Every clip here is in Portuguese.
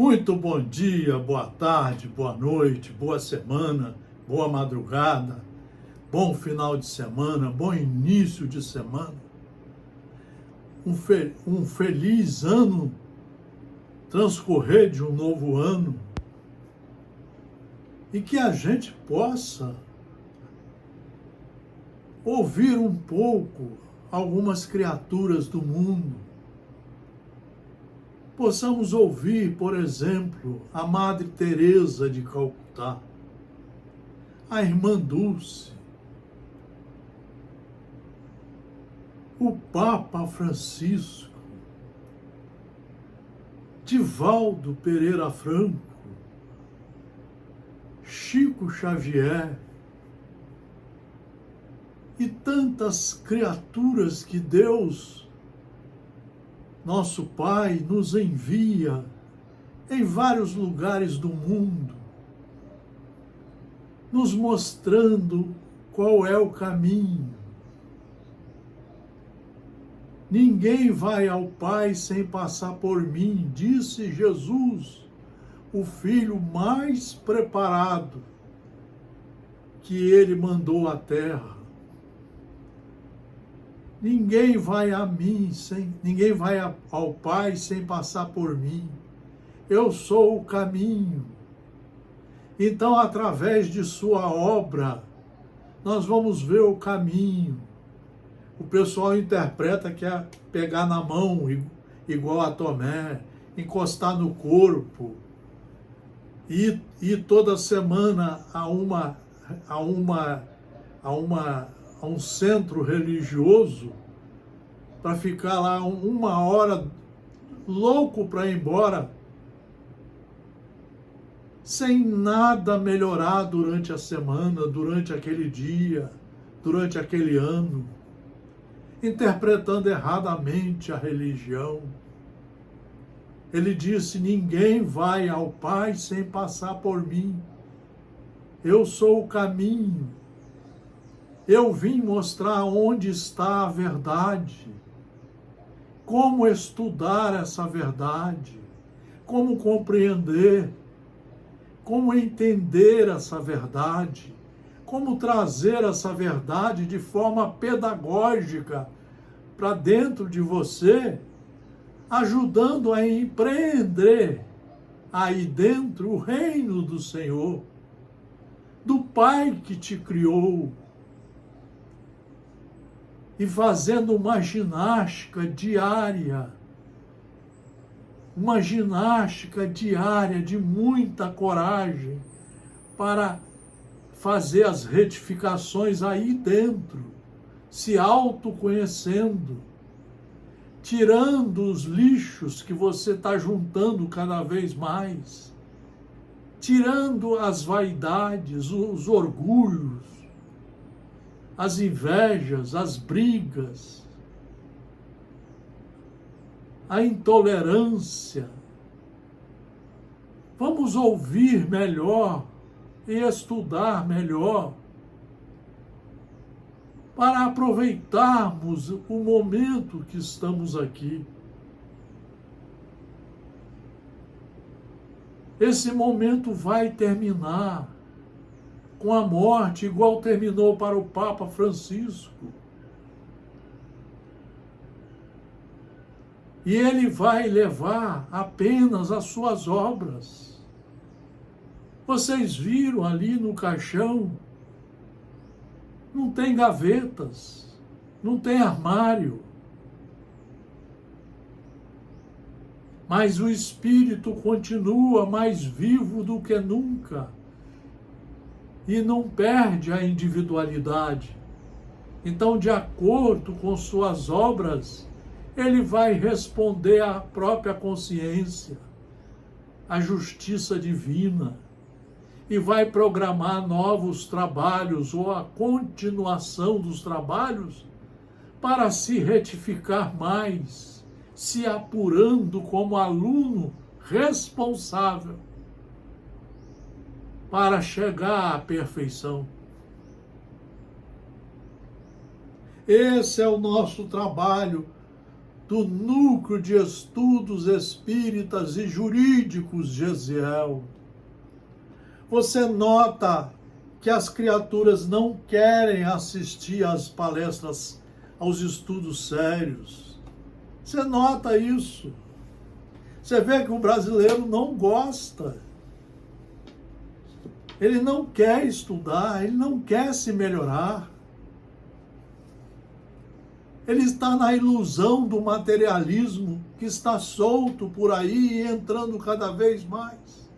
Muito bom dia, boa tarde, boa noite, boa semana, boa madrugada, bom final de semana, bom início de semana. Um feliz ano, transcorrer de um novo ano. E que a gente possa ouvir um pouco algumas criaturas do mundo. Possamos ouvir, por exemplo, a Madre Teresa de Calcutá, a Irmã Dulce, o Papa Francisco, Divaldo Pereira Franco, Chico Xavier e tantas criaturas que Deus, nosso Pai, nos envia em vários lugares do mundo, nos mostrando qual é o caminho. Ninguém vai ao Pai sem passar por mim, disse Jesus, o Filho mais preparado que Ele mandou à terra. Ninguém vai ninguém vai ao Pai sem passar por mim. Eu sou o caminho. Então, através de sua obra, nós vamos ver o caminho. O pessoal interpreta que é pegar na mão, igual a Tomé, encostar no corpo, ir toda semana a um centro religioso para ficar lá uma hora louco para ir embora, sem nada melhorar durante a semana, durante aquele dia, durante aquele ano, interpretando erradamente a religião. Ele disse: ninguém vai ao Pai sem passar por mim. Eu sou o caminho. Eu vim mostrar onde está a verdade, como estudar essa verdade, como compreender, como entender essa verdade, como trazer essa verdade de forma pedagógica para dentro de você, ajudando a empreender aí dentro o reino do Senhor, do Pai que te criou, e fazendo uma ginástica diária de muita coragem para fazer as retificações aí dentro, se autoconhecendo, tirando os lixos que você está juntando cada vez mais, tirando as vaidades, os orgulhos, as invejas, as brigas, a intolerância. Vamos ouvir melhor e estudar melhor para aproveitarmos o momento que estamos aqui. Esse momento vai terminar com a morte, igual terminou para o Papa Francisco. E ele vai levar apenas as suas obras. Vocês viram ali no caixão, não tem gavetas, não tem armário. Mas o espírito continua mais vivo do que nunca. E não perde a individualidade. Então, de acordo com suas obras, ele vai responder à própria consciência, à justiça divina, e vai programar novos trabalhos ou a continuação dos trabalhos para se retificar mais, se apurando como aluno responsável para chegar à perfeição. Esse é o nosso trabalho do Núcleo de Estudos Espíritas e Jurídicos Gesiel. Você nota que as criaturas não querem assistir às palestras, aos estudos sérios. Você nota isso. Você vê que o brasileiro não gosta. Ele não quer estudar, ele não quer se melhorar. Ele está na ilusão do materialismo que está solto por aí e entrando cada vez mais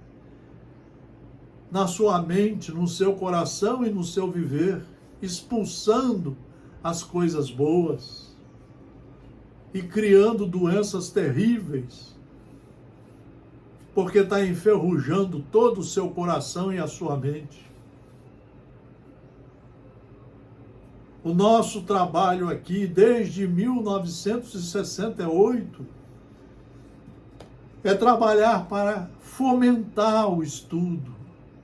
na sua mente, no seu coração e no seu viver, expulsando as coisas boas e criando doenças terríveis, porque está enferrujando todo o seu coração e a sua mente. O nosso trabalho aqui, desde 1968, é trabalhar para fomentar o estudo,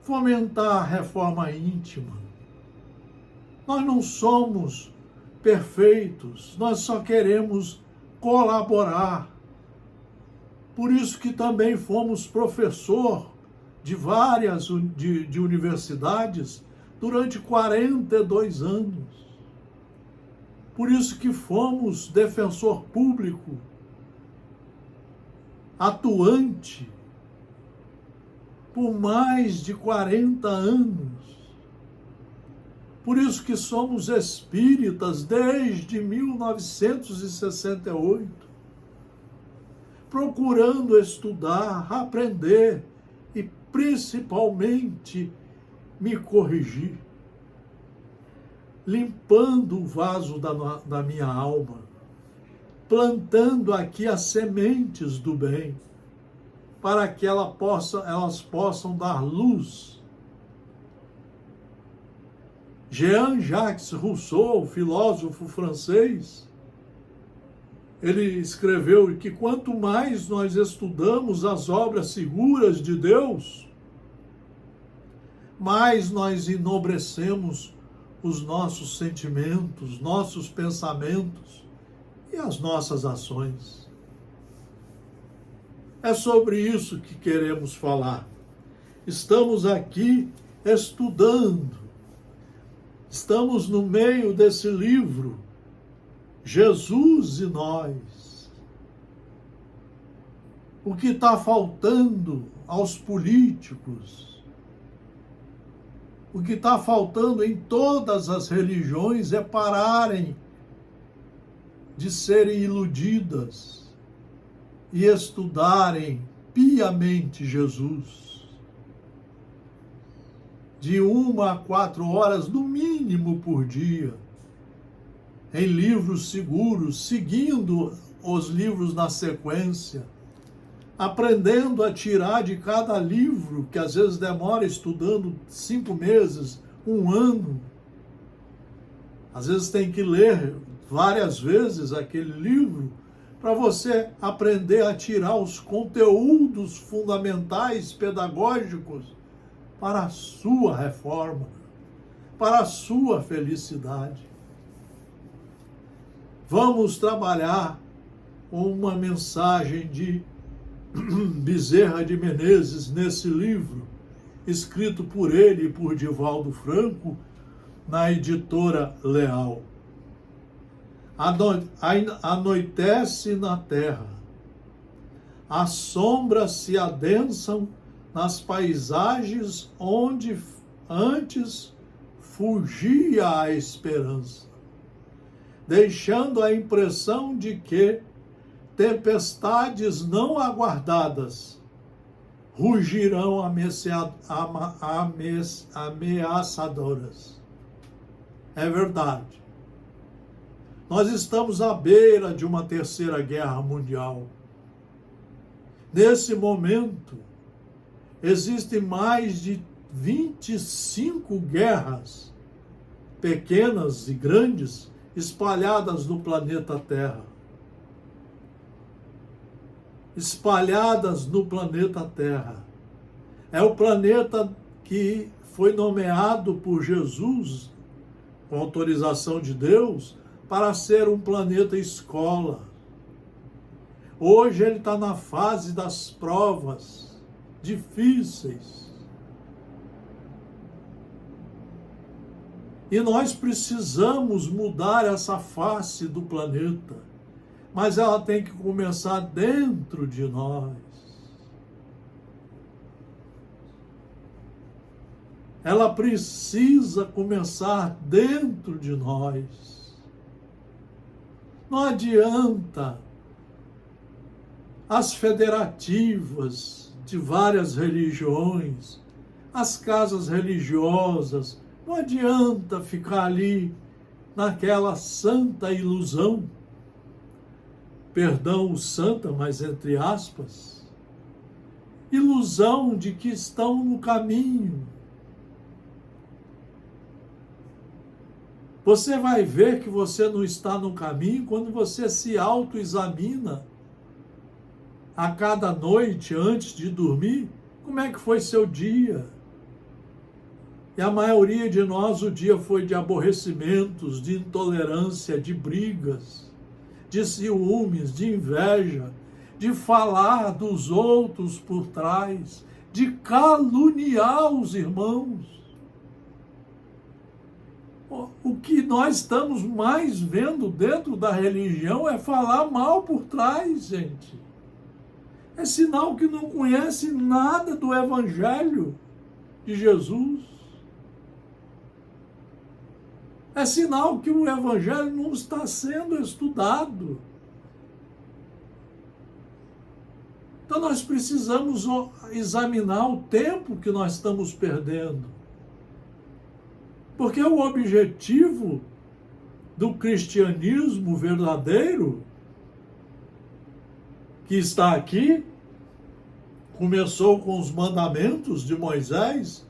fomentar a reforma íntima. Nós não somos perfeitos, nós só queremos colaborar. Por isso que também fomos professor de várias de universidades durante 42 anos. Por isso que fomos defensor público, atuante, por mais de 40 anos. Por isso que somos espíritas desde 1968, procurando estudar, aprender e principalmente me corrigir, limpando o vaso da minha alma, plantando aqui as sementes do bem, para que elas possam dar luz. Jean-Jacques Rousseau, filósofo francês, ele escreveu que quanto mais nós estudamos as obras seguras de Deus, mais nós enobrecemos os nossos sentimentos, nossos pensamentos e as nossas ações. É sobre isso que queremos falar. Estamos aqui estudando. Estamos no meio desse livro, Jesus e Nós. O que está faltando aos políticos, o que está faltando em todas as religiões é pararem de serem iludidas e estudarem piamente Jesus. De 1 a 4 horas, no mínimo, por dia, em livros seguros, seguindo os livros na sequência, aprendendo a tirar de cada livro, que às vezes demora estudando 5 meses, 1 ano. Às vezes tem que ler várias vezes aquele livro para você aprender a tirar os conteúdos fundamentais, pedagógicos, para a sua reforma, para a sua felicidade. Vamos trabalhar com uma mensagem de Bezerra de Menezes nesse livro, escrito por ele e por Divaldo Franco, na editora Leal. Anoitece na terra, as sombras se adensam nas paisagens onde antes fugia a esperança, deixando a impressão de que tempestades não aguardadas rugirão ameaçadoras. É verdade. Nós estamos à beira de uma terceira guerra mundial. Nesse momento, existem mais de 25 guerras, pequenas e grandes, espalhadas no planeta Terra. Espalhadas no planeta Terra. É o planeta que foi nomeado por Jesus, com autorização de Deus, para ser um planeta escola. Hoje ele está na fase das provas difíceis. E nós precisamos mudar essa face do planeta. Mas ela tem que começar dentro de nós. Ela precisa começar dentro de nós. Não adianta as federativas de várias religiões, as casas religiosas, não adianta ficar ali naquela santa ilusão, perdão o santa, mas entre aspas, ilusão de que estão no caminho. Você vai ver que você não está no caminho quando você se autoexamina a cada noite antes de dormir. Como é que foi seu dia? E a maioria de nós, o dia foi de aborrecimentos, de intolerância, de brigas, de ciúmes, de inveja, de falar dos outros por trás, de caluniar os irmãos. O que nós estamos mais vendo dentro da religião é falar mal por trás, gente. É sinal que não conhece nada do Evangelho de Jesus. É sinal que o Evangelho não está sendo estudado. Então nós precisamos examinar o tempo que nós estamos perdendo. Porque o objetivo do cristianismo verdadeiro, que está aqui, começou com os mandamentos de Moisés,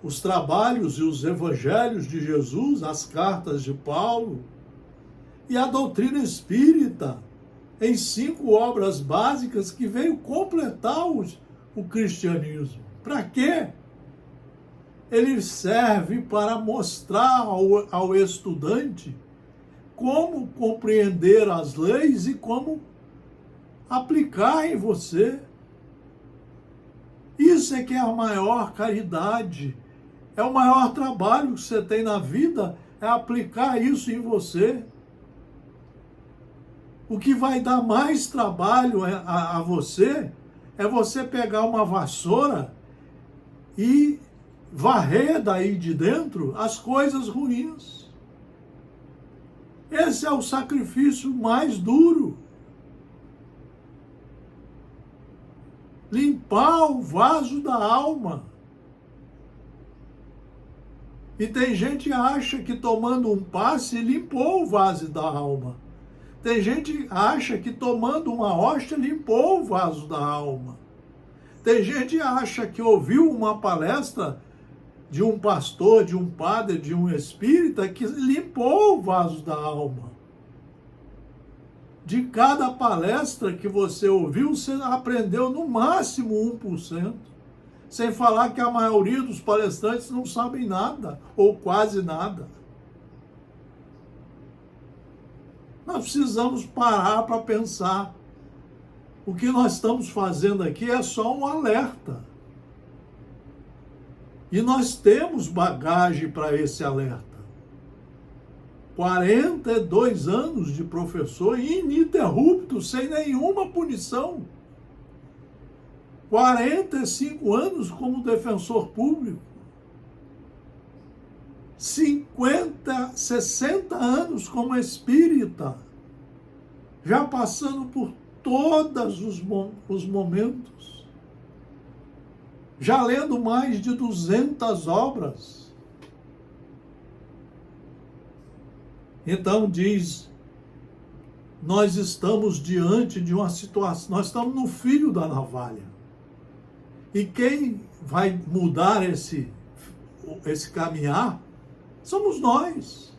os trabalhos e os evangelhos de Jesus, as cartas de Paulo, e a doutrina espírita, em 5 obras básicas que veio completar o cristianismo. Para quê? Ele serve para mostrar ao estudante como compreender as leis e como aplicar em você. Isso é que é a maior caridade, é o maior trabalho que você tem na vida, é aplicar isso em você. O que vai dar mais trabalho a você é você pegar uma vassoura e varrer daí de dentro as coisas ruins. Esse é o sacrifício mais duro. Limpar o vaso da alma. E tem gente que acha que tomando um passe limpou o vaso da alma. Tem gente que acha que tomando uma hóstia limpou o vaso da alma. Tem gente que acha que ouviu uma palestra de um pastor, de um padre, de um espírita, que limpou o vaso da alma. De cada palestra que você ouviu, você aprendeu no máximo 1%. Sem falar que a maioria dos palestrantes não sabem nada, ou quase nada. Nós precisamos parar para pensar. O que nós estamos fazendo aqui é só um alerta. E nós temos bagagem para esse alerta. 42 anos de professor ininterrupto, sem nenhuma punição. 45 anos como defensor público. 50, 60 anos como espírita. Já passando por todos os momentos. Já lendo mais de 200 obras. Então diz, nós estamos diante de uma situação, nós estamos no fio da navalha. E quem vai mudar esse caminhar somos nós.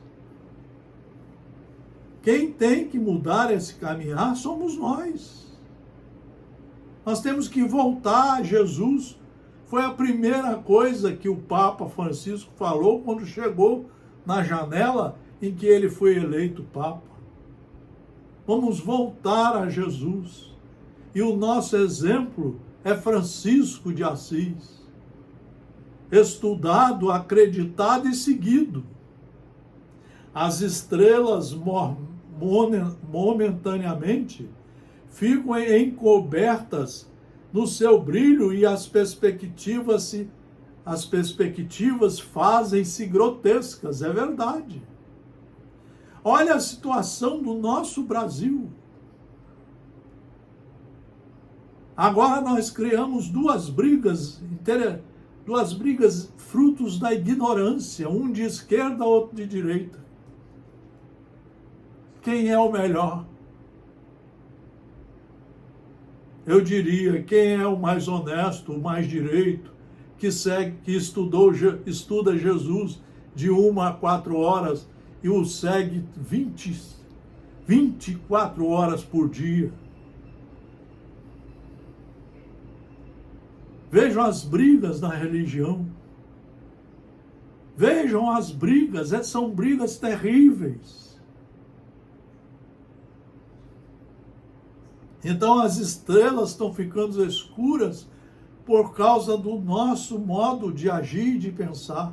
Quem tem que mudar esse caminhar somos nós. Nós temos que voltar a Jesus. Foi a primeira coisa que o Papa Francisco falou quando chegou na janela em que ele foi eleito Papa. Vamos voltar a Jesus. E o nosso exemplo é Francisco de Assis. Estudado, acreditado e seguido. As estrelas momentaneamente ficam encobertas no seu brilho e as perspectivas fazem-se grotescas, é verdade. Olha a situação do nosso Brasil. Agora nós criamos duas brigas frutos da ignorância, um de esquerda, outro de direita. Quem é o melhor? Eu diria, quem é o mais honesto, o mais direito, que estuda Jesus de 1 a 4 horas e o segue 24 horas por dia. Vejam as brigas na religião. Vejam as brigas, são brigas terríveis. Então as estrelas estão ficando escuras por causa do nosso modo de agir e de pensar.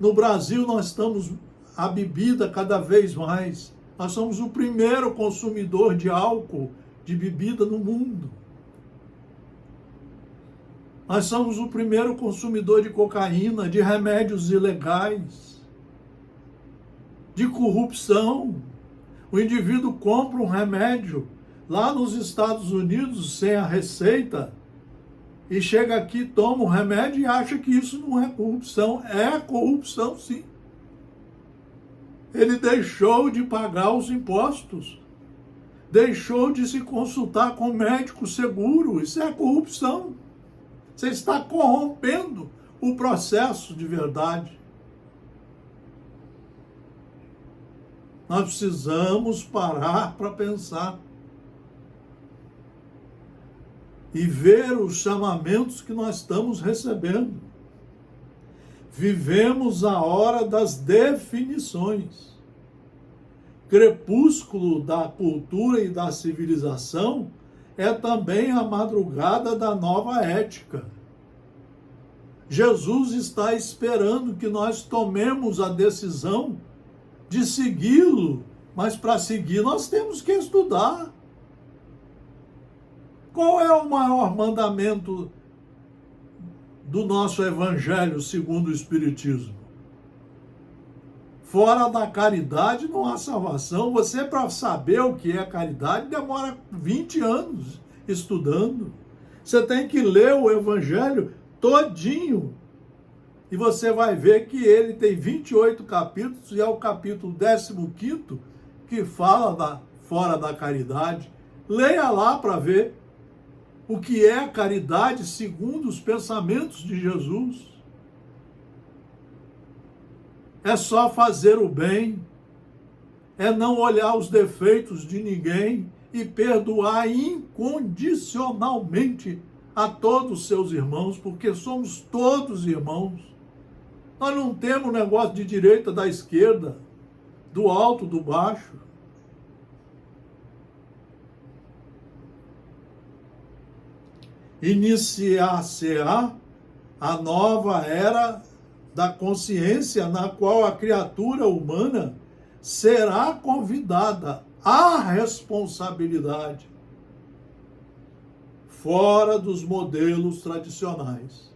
No Brasil nós estamos a bebida cada vez mais. Nós somos o primeiro consumidor de álcool, de bebida no mundo. Nós somos o primeiro consumidor de cocaína, de remédios ilegais, de corrupção. O indivíduo compra um remédio lá nos Estados Unidos sem a receita e chega aqui, toma o remédio e acha que isso não é corrupção. É corrupção, sim. Ele deixou de pagar os impostos, deixou de se consultar com médico seguro. Isso é corrupção. Você está corrompendo o processo de verdade. Nós precisamos parar para pensar e ver os chamamentos que nós estamos recebendo. Vivemos a hora das definições. Crepúsculo da cultura e da civilização é também a madrugada da nova ética. Jesus está esperando que nós tomemos a decisão de segui-lo, mas para seguir nós temos que estudar. Qual é o maior mandamento do nosso Evangelho segundo o Espiritismo? Fora da caridade não há salvação. Você, para saber o que é caridade, demora 20 anos estudando. Você tem que ler o Evangelho todinho. E você vai ver que ele tem 28 capítulos e é o capítulo 15º que fala fora da caridade. Leia lá para ver o que é caridade segundo os pensamentos de Jesus. É só fazer o bem, é não olhar os defeitos de ninguém e perdoar incondicionalmente a todos os seus irmãos, porque somos todos irmãos. Nós não temos negócio de direita, da esquerda, do alto, do baixo. Iniciar-se-á a nova era da consciência, na qual a criatura humana será convidada à responsabilidade, fora dos modelos tradicionais.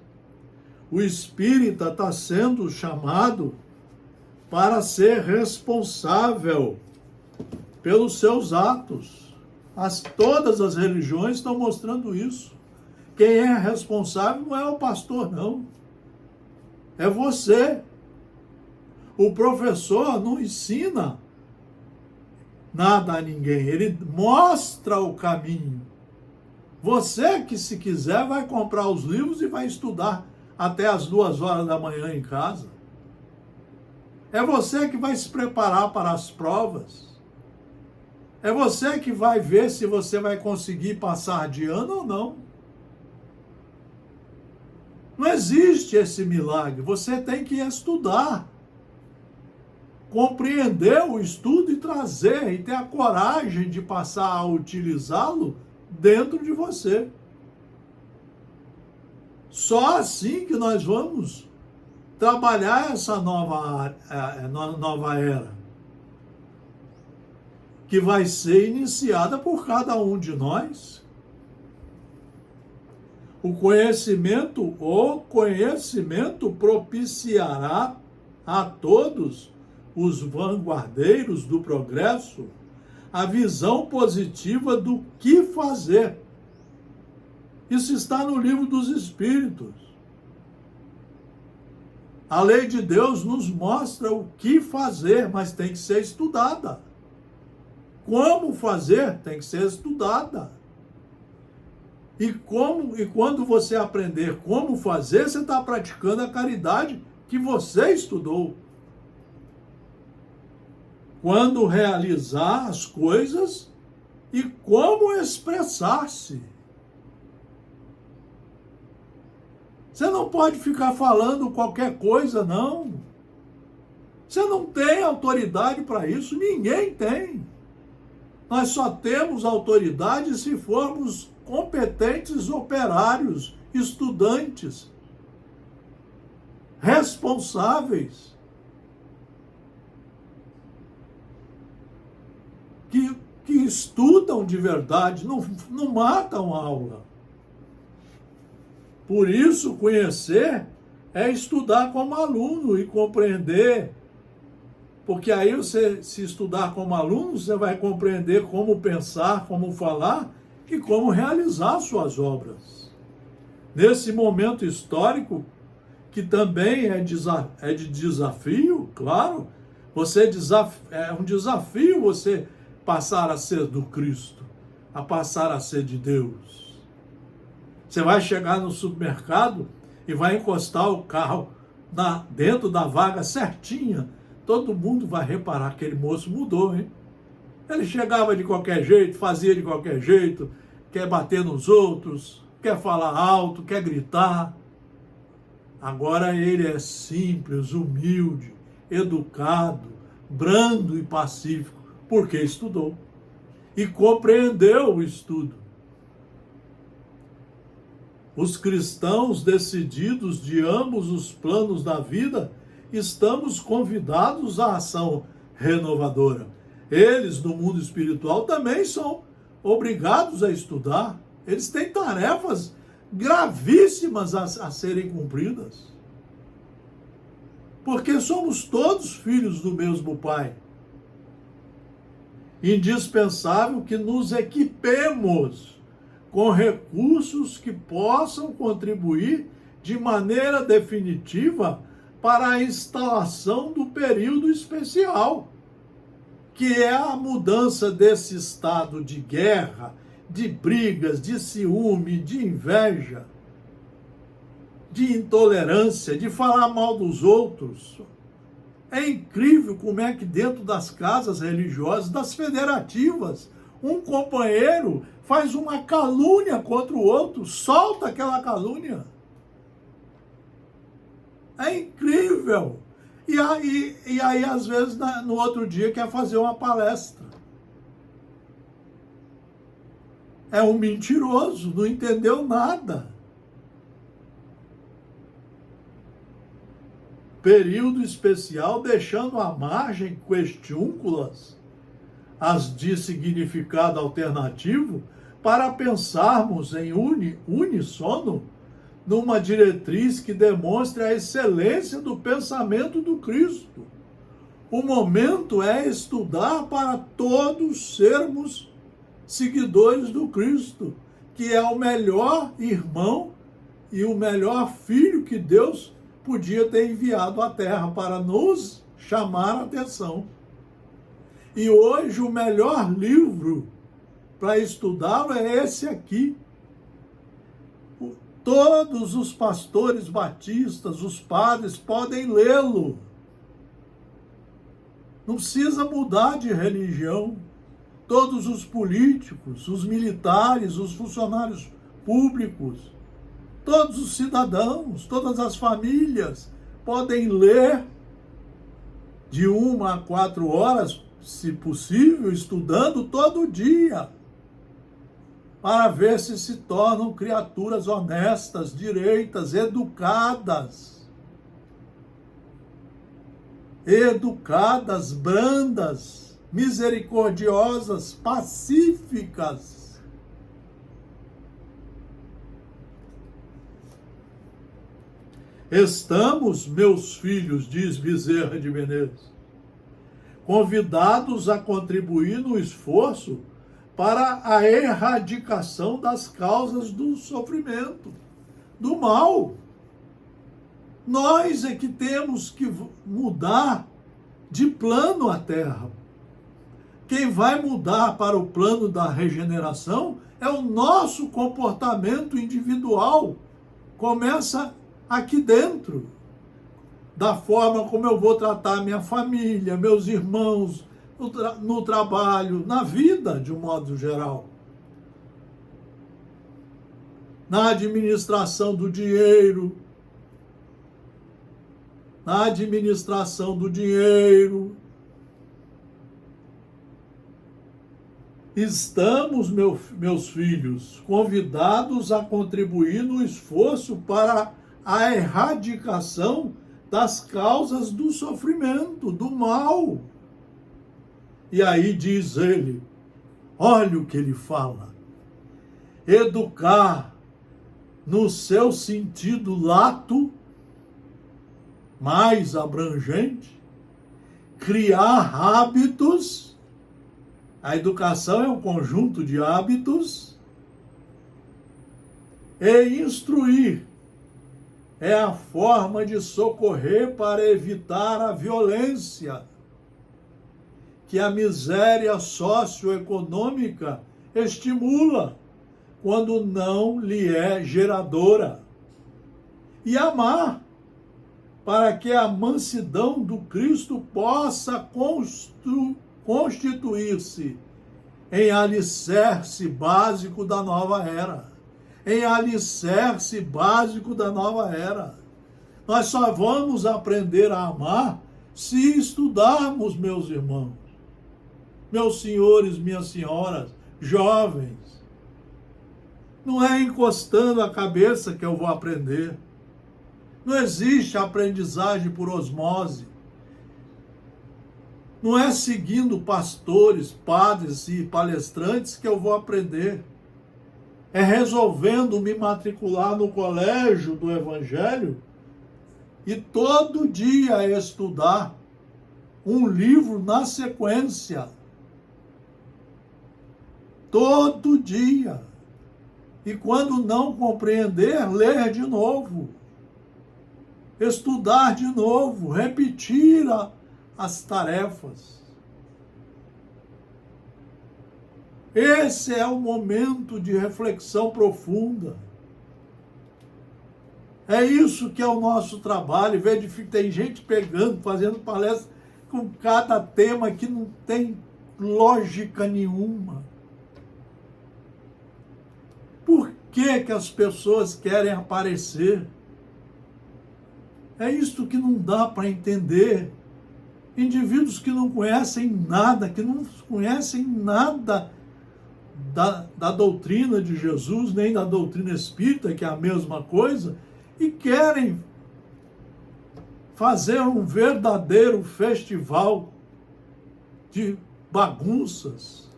O espírita está sendo chamado para ser responsável pelos seus atos. Todas as religiões estão mostrando isso. Quem é responsável não é o pastor, não. É você. O professor não ensina nada a ninguém. Ele mostra o caminho. Você que, se quiser, vai comprar os livros e vai estudar até as 2 horas da manhã em casa. É você que vai se preparar para as provas. É você que vai ver se você vai conseguir passar de ano ou não. Não existe esse milagre. Você tem que estudar. compreender o estudo e trazer, e ter a coragem de passar a utilizá-lo dentro de você. Só assim que nós vamos trabalhar essa nova era, que vai ser iniciada por cada um de nós. O conhecimento propiciará a todos os vanguardeiros do progresso a visão positiva do que fazer. Isso está no Livro dos Espíritos. A lei de Deus nos mostra o que fazer, mas tem que ser estudada. Como fazer tem que ser estudada. E quando você aprender como fazer, você está praticando a caridade que você estudou. Quando realizar as coisas e como expressar-se. Você não pode ficar falando qualquer coisa, não. Você não tem autoridade para isso, ninguém tem. Nós só temos autoridade se formos competentes operários, estudantes, responsáveis, que estudam de verdade, não matam a aula. Por isso, conhecer é estudar como aluno e compreender. Porque aí você, se estudar como aluno, você vai compreender como pensar, como falar e como realizar suas obras. Nesse momento histórico, que também é de desafio, claro, é um desafio você passar a ser do Cristo, a passar a ser de Deus. Você vai chegar no supermercado e vai encostar o carro dentro da vaga certinha. Todo mundo vai reparar que aquele moço mudou, hein? Ele chegava de qualquer jeito, fazia de qualquer jeito, quer bater nos outros, quer falar alto, quer gritar. Agora ele é simples, humilde, educado, brando e pacífico, porque estudou e compreendeu o estudo. Os cristãos decididos de ambos os planos da vida, estamos convidados à ação renovadora. Eles, no mundo espiritual, também são obrigados a estudar. Eles têm tarefas gravíssimas a serem cumpridas. Porque somos todos filhos do mesmo Pai. Indispensável que nos equipemos com recursos que possam contribuir de maneira definitiva para a instalação do período especial, que é a mudança desse estado de guerra, de brigas, de ciúme, de inveja, de intolerância, de falar mal dos outros. É incrível como é que dentro das casas religiosas, das federativas, um companheiro faz uma calúnia contra o outro, solta aquela calúnia. É incrível. E aí às vezes, no outro dia, quer fazer uma palestra. É um mentiroso, não entendeu nada. Período especial deixando à margem questiúnculas, as de significado alternativo, para pensarmos em uníssono numa diretriz que demonstre a excelência do pensamento do Cristo. O momento é estudar para todos sermos seguidores do Cristo, que é o melhor irmão e o melhor filho que Deus podia ter enviado à Terra para nos chamar a atenção. E hoje o melhor livro para estudá-lo é esse aqui. Todos os pastores batistas, os padres, podem lê-lo. Não precisa mudar de religião. Todos os políticos, os militares, os funcionários públicos, todos os cidadãos, todas as famílias podem ler de 1 a 4 horas, se possível, estudando todo dia, para ver se tornam criaturas honestas, direitas, educadas, brandas, misericordiosas, pacíficas. Estamos, meus filhos, diz Bezerra de Menezes, convidados a contribuir no esforço para a erradicação das causas do sofrimento, do mal. Nós é que temos que mudar de plano a Terra. Quem vai mudar para o plano da regeneração é o nosso comportamento individual. Começa aqui dentro, da forma como eu vou tratar minha família, meus irmãos, no trabalho, na vida de um modo geral. Na administração do dinheiro. Estamos, meus filhos, convidados a contribuir no esforço para a erradicação das causas do sofrimento, do mal. E aí diz ele, olha o que ele fala, educar no seu sentido lato, mais abrangente, criar hábitos. A educação é um conjunto de hábitos, e instruir é a forma de socorrer para evitar a violência que a miséria socioeconômica estimula quando não lhe é geradora. E amar, para que a mansidão do Cristo possa constituir-se em alicerce básico da nova era. Nós só vamos aprender a amar se estudarmos, meus irmãos, meus senhores, minhas senhoras, jovens. Não é encostando a cabeça que eu vou aprender. Não existe aprendizagem por osmose. Não é seguindo pastores, padres e palestrantes que eu vou aprender. É resolvendo me matricular no colégio do Evangelho e todo dia estudar um livro na sequência. Todo dia. E quando não compreender, ler de novo. Estudar de novo, repetir as tarefas. Esse é o momento de reflexão profunda. É isso que é o nosso trabalho. Tem gente pegando, fazendo palestra com cada tema que não tem lógica nenhuma. Por que as pessoas querem aparecer? É isso que não dá para entender. Indivíduos que não conhecem nada, da doutrina de Jesus, nem da doutrina espírita, que é a mesma coisa, e querem fazer um verdadeiro festival de bagunças.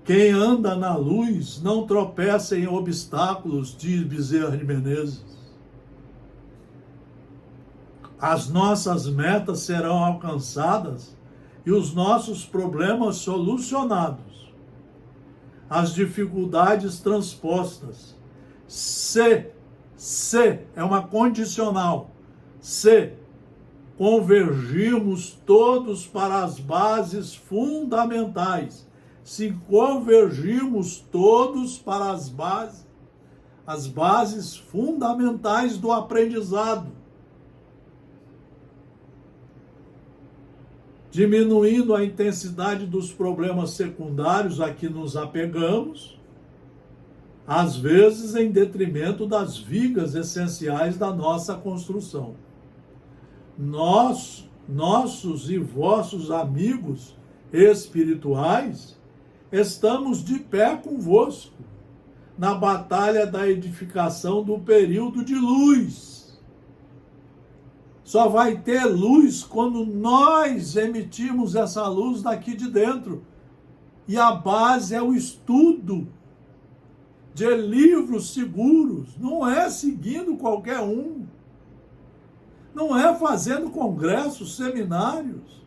Quem anda na luz não tropeça em obstáculos, diz Bezerra de Menezes. As nossas metas serão alcançadas e os nossos problemas solucionados. As dificuldades transpostas. Se é uma condicional. Se convergirmos todos para as bases fundamentais. Se convergirmos todos para as bases fundamentais do aprendizado, diminuindo a intensidade dos problemas secundários a que nos apegamos, às vezes em detrimento das vigas essenciais da nossa construção. nossos e vossos amigos espirituais, estamos de pé convosco na batalha da edificação do período de luz. Só vai ter luz quando nós emitirmos essa luz daqui de dentro. E a base é o estudo de livros seguros, não é seguindo qualquer um, não é fazendo congressos, seminários,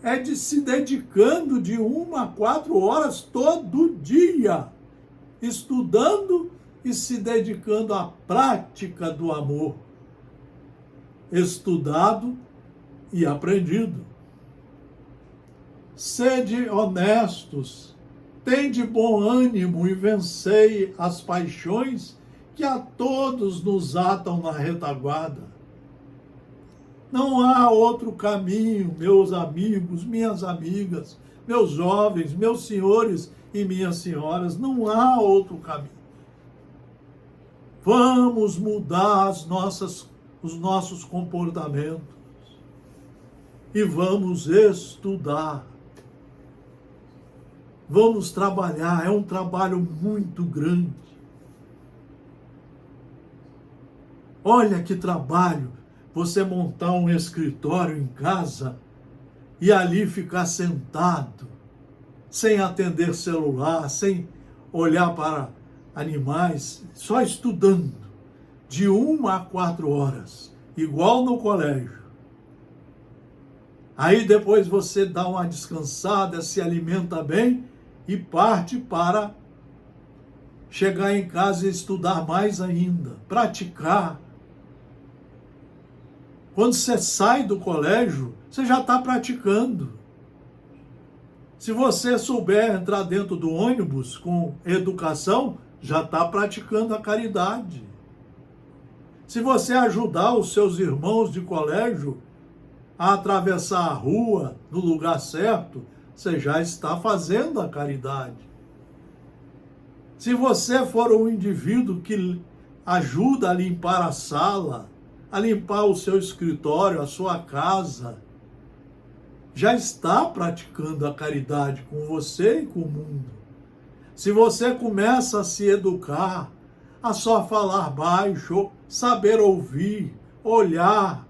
é de se dedicando de 1 a 4 horas todo dia, estudando e se dedicando à prática do amor, estudado e aprendido. Sede honestos, tende bom ânimo e vencei as paixões que a todos nos atam na retaguarda. Não há outro caminho, meus amigos, minhas amigas, meus jovens, meus senhores e minhas senhoras, não há outro caminho. Vamos mudar os nossos comportamentos e vamos estudar. Vamos trabalhar, é um trabalho muito grande. Olha que trabalho você montar um escritório em casa e ali ficar sentado, sem atender celular, sem olhar para animais, só estudando, de 1 a 4 horas, igual no colégio. Aí depois você dá uma descansada, se alimenta bem e parte para chegar em casa e estudar mais ainda, praticar. Quando você sai do colégio, você já está praticando. Se você souber entrar dentro do ônibus com educação, já está praticando a caridade. Se você ajudar os seus irmãos de colégio a atravessar a rua no lugar certo, você já está fazendo a caridade. Se você for um indivíduo que ajuda a limpar a sala, a limpar o seu escritório, a sua casa, já está praticando a caridade com você e com o mundo. Se você começa a se educar, a só falar baixo, saber ouvir, olhar,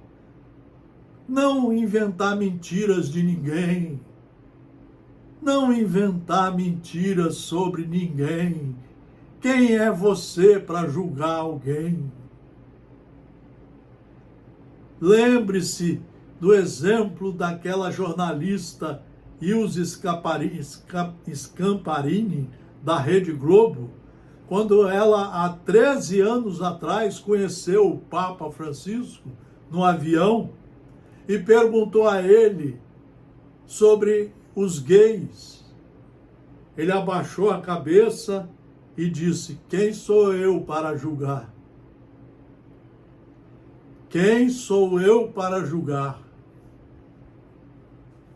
não inventar mentiras de ninguém, não inventar mentiras sobre ninguém. Quem é você para julgar alguém? Lembre-se do exemplo daquela jornalista Ilse Scamparini, da Rede Globo, quando ela, há 13 anos atrás, conheceu o Papa Francisco no avião e perguntou a ele sobre os gays. Ele abaixou a cabeça e disse: quem sou eu para julgar? Quem sou eu para julgar?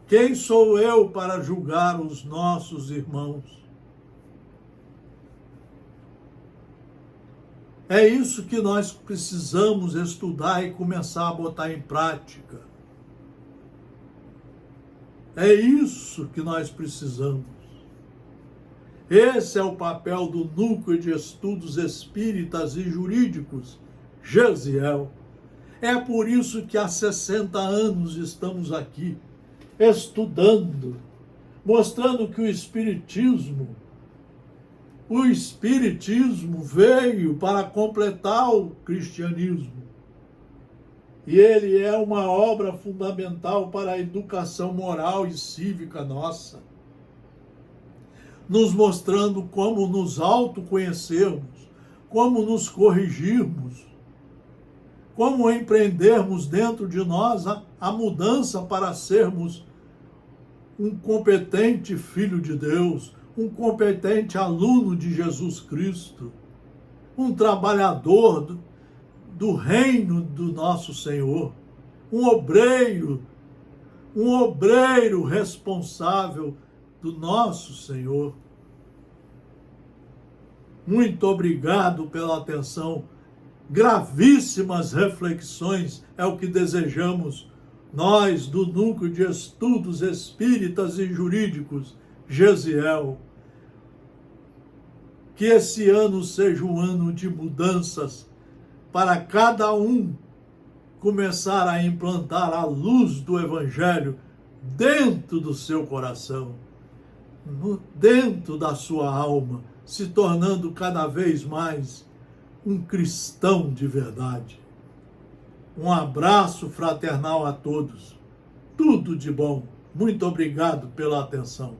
Quem sou eu para julgar os nossos irmãos? É isso que nós precisamos estudar e começar a botar em prática. É isso que nós precisamos. Esse é o papel do Núcleo de Estudos Espíritas e Jurídicos, Gesiel. É por isso que há 60 anos estamos aqui, estudando, mostrando que o Espiritismo veio para completar o cristianismo. E ele é uma obra fundamental para a educação moral e cívica nossa, nos mostrando como nos autoconhecermos, como nos corrigirmos, como empreendermos dentro de nós a mudança para sermos um competente filho de Deus, um competente aluno de Jesus Cristo, um trabalhador do reino do nosso Senhor, um obreiro responsável do nosso Senhor. Muito obrigado pela atenção gravíssimas reflexões, é o que desejamos nós do Núcleo de Estudos Espíritas e Jurídicos, Gesiel. Que esse ano seja um ano de mudanças para cada um começar a implantar a luz do Evangelho dentro do seu coração, dentro da sua alma, se tornando cada vez mais um cristão de verdade. Um abraço fraternal a todos. Tudo de bom. Muito obrigado pela atenção.